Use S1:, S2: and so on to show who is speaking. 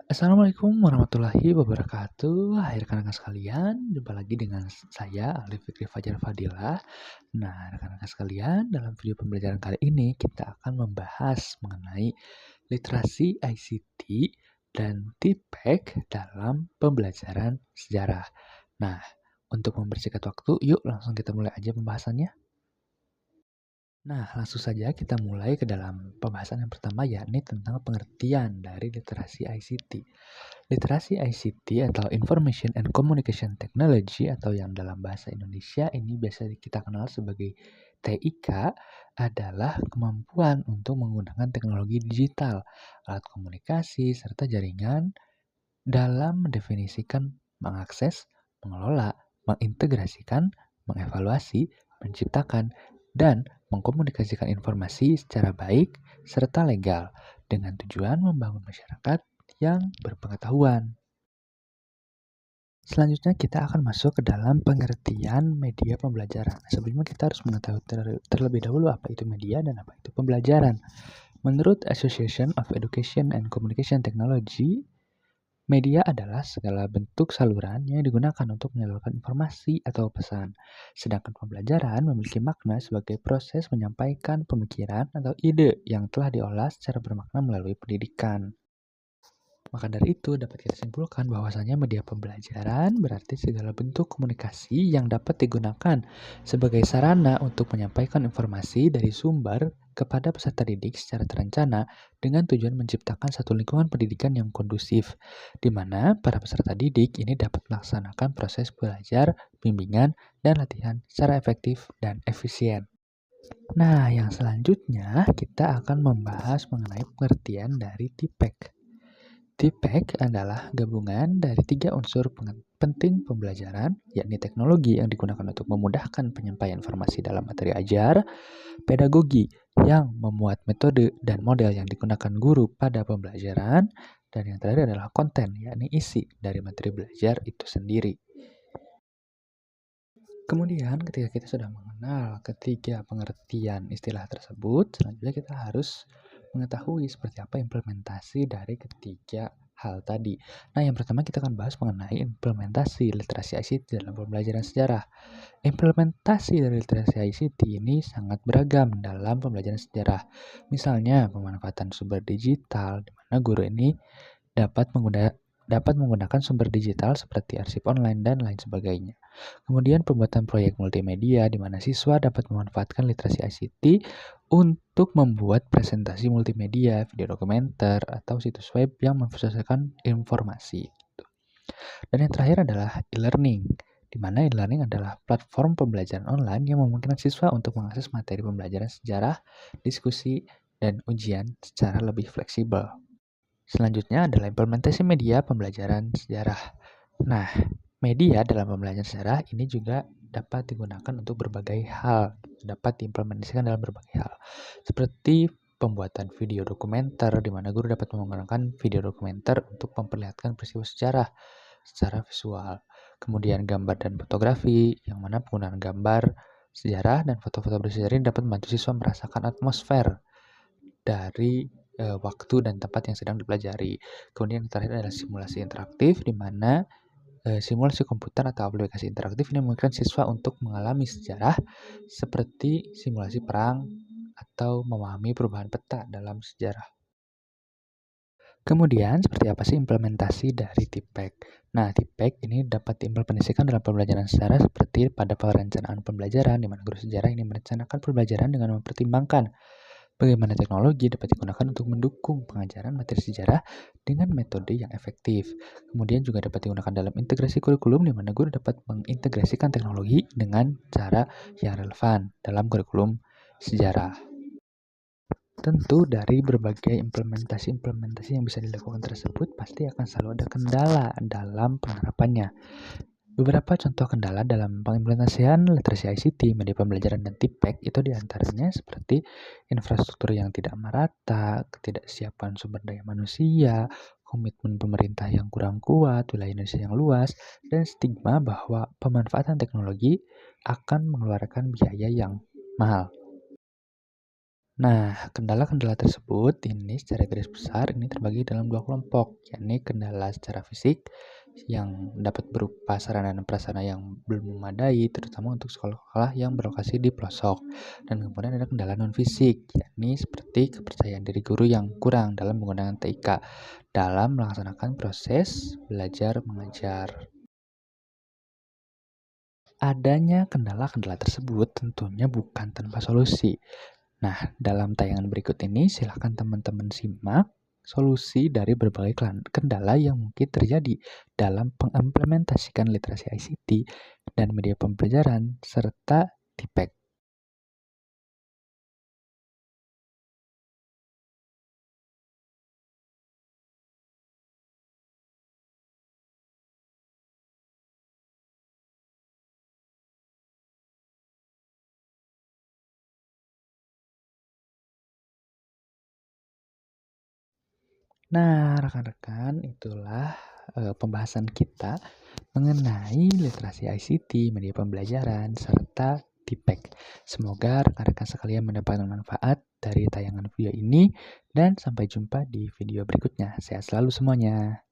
S1: Assalamualaikum warahmatullahi wabarakatuh. Hai rekan-rekan sekalian, jumpa lagi dengan saya Alif Fikri Fajar Fadilah. Nah, rekan-rekan sekalian, dalam video pembelajaran kali ini kita akan membahas mengenai literasi ICT dan TPEK dalam pembelajaran sejarah. Nah, untuk mempersingkat waktu, yuk langsung kita mulai aja pembahasannya. Nah, langsung saja kita mulai ke dalam pembahasan yang pertama, yakni tentang pengertian dari literasi ICT. Literasi ICT atau Information and Communication Technology atau yang dalam bahasa Indonesia ini biasa kita kenal sebagai TIK adalah kemampuan untuk menggunakan teknologi digital, alat komunikasi, serta jaringan dalam mendefinisikan, mengakses, mengelola, mengintegrasikan, mengevaluasi, menciptakan, dan mengkomunikasikan informasi secara baik serta legal dengan tujuan membangun masyarakat yang berpengetahuan. Selanjutnya kita akan masuk ke dalam pengertian media pembelajaran. Sebelumnya kita harus mengetahui terlebih dahulu apa itu media dan apa itu pembelajaran. Menurut Association of Education and Communication Technology, media adalah segala bentuk saluran yang digunakan untuk menyalurkan informasi atau pesan. Sedangkan pembelajaran memiliki makna sebagai proses menyampaikan pemikiran atau ide yang telah diolah secara bermakna melalui pendidikan. Maka dari itu dapat kita simpulkan bahwasanya media pembelajaran berarti segala bentuk komunikasi yang dapat digunakan sebagai sarana untuk menyampaikan informasi dari sumber kepada peserta didik secara terencana dengan tujuan menciptakan satu lingkungan pendidikan yang kondusif, di mana para peserta didik ini dapat melaksanakan proses belajar, bimbingan, dan latihan secara efektif dan efisien. Nah, yang selanjutnya kita akan membahas mengenai pengertian dari TIPEK. TPEK adalah gabungan dari tiga unsur penting pembelajaran, yakni teknologi yang digunakan untuk memudahkan penyampaian informasi dalam materi ajar, pedagogi yang memuat metode dan model yang digunakan guru pada pembelajaran, dan yang terakhir adalah konten, yakni isi dari materi belajar itu sendiri. Kemudian ketika kita sudah mengenal ketiga pengertian istilah tersebut, selanjutnya kita harus mengetahui seperti apa implementasi dari ketiga hal tadi. Nah, yang pertama kita akan bahas mengenai implementasi literasi ICT dalam pembelajaran sejarah. Implementasi dari literasi ICT ini sangat beragam dalam pembelajaran sejarah. Misalnya, pemanfaatan sumber digital, di mana guru ini dapat menggunakan sumber digital seperti arsip online dan lain sebagainya. Kemudian pembuatan proyek multimedia di mana siswa dapat memanfaatkan literasi ICT untuk membuat presentasi multimedia, video dokumenter, atau situs web yang memvisualisasikan informasi. Dan yang terakhir adalah e-learning, di mana e-learning adalah platform pembelajaran online yang memungkinkan siswa untuk mengakses materi pembelajaran sejarah, diskusi, dan ujian secara lebih fleksibel. Selanjutnya adalah implementasi media pembelajaran sejarah. Nah, media dalam pembelajaran sejarah ini juga dapat digunakan untuk berbagai hal, dapat diimplementasikan dalam berbagai hal. Seperti pembuatan video dokumenter, di mana guru dapat menggunakan video dokumenter untuk memperlihatkan peristiwa sejarah secara visual. Kemudian gambar dan fotografi, yang mana penggunaan gambar sejarah dan foto-foto bersejarah ini dapat membantu siswa merasakan atmosfer dari waktu dan tempat yang sedang dipelajari. Kemudian yang terakhir adalah simulasi interaktif, di mana simulasi komputer atau aplikasi interaktif ini memungkinkan siswa untuk mengalami sejarah seperti simulasi perang atau memahami perubahan peta dalam sejarah. Kemudian, seperti apa sih implementasi dari TIPEK? Nah, TIPEK ini dapat diimplementasikan dalam pembelajaran sejarah seperti pada perencanaan pembelajaran, di mana guru sejarah ini merencanakan pembelajaran dengan mempertimbangkan bagaimana teknologi dapat digunakan untuk mendukung pengajaran materi sejarah dengan metode yang efektif. Kemudian juga dapat digunakan dalam integrasi kurikulum, di mana guru dapat mengintegrasikan teknologi dengan cara yang relevan dalam kurikulum sejarah. Tentu dari berbagai implementasi yang bisa dilakukan tersebut pasti akan selalu ada kendala dalam penerapannya. Beberapa contoh kendala dalam pengimplementasian literasi ICT, media pembelajaran, dan TIPEK itu diantaranya seperti infrastruktur yang tidak merata, ketidaksiapan sumber daya manusia, komitmen pemerintah yang kurang kuat, wilayah Indonesia yang luas, dan stigma bahwa pemanfaatan teknologi akan mengeluarkan biaya yang mahal. Nah, kendala-kendala tersebut ini secara garis besar ini terbagi dalam dua kelompok, yakni kendala secara fisik yang dapat berupa sarana dan prasarana yang belum memadai, terutama untuk sekolah-sekolah yang berlokasi di pelosok. Dan kemudian ada kendala non-fisik, yakni seperti kepercayaan diri guru yang kurang dalam menggunakan TIK dalam melaksanakan proses belajar mengajar. Adanya kendala-kendala tersebut tentunya bukan tanpa solusi. Nah, dalam tayangan berikut ini silakan teman-teman simak solusi dari berbagai kendala yang mungkin terjadi dalam mengimplementasikan literasi ICT dan media pembelajaran serta TIPEK. Nah, rekan-rekan, itulah pembahasan kita mengenai literasi ICT, media pembelajaran, serta TIPEK. Semoga rekan-rekan sekalian mendapatkan manfaat dari tayangan video ini dan sampai jumpa di video berikutnya. Sehat selalu semuanya.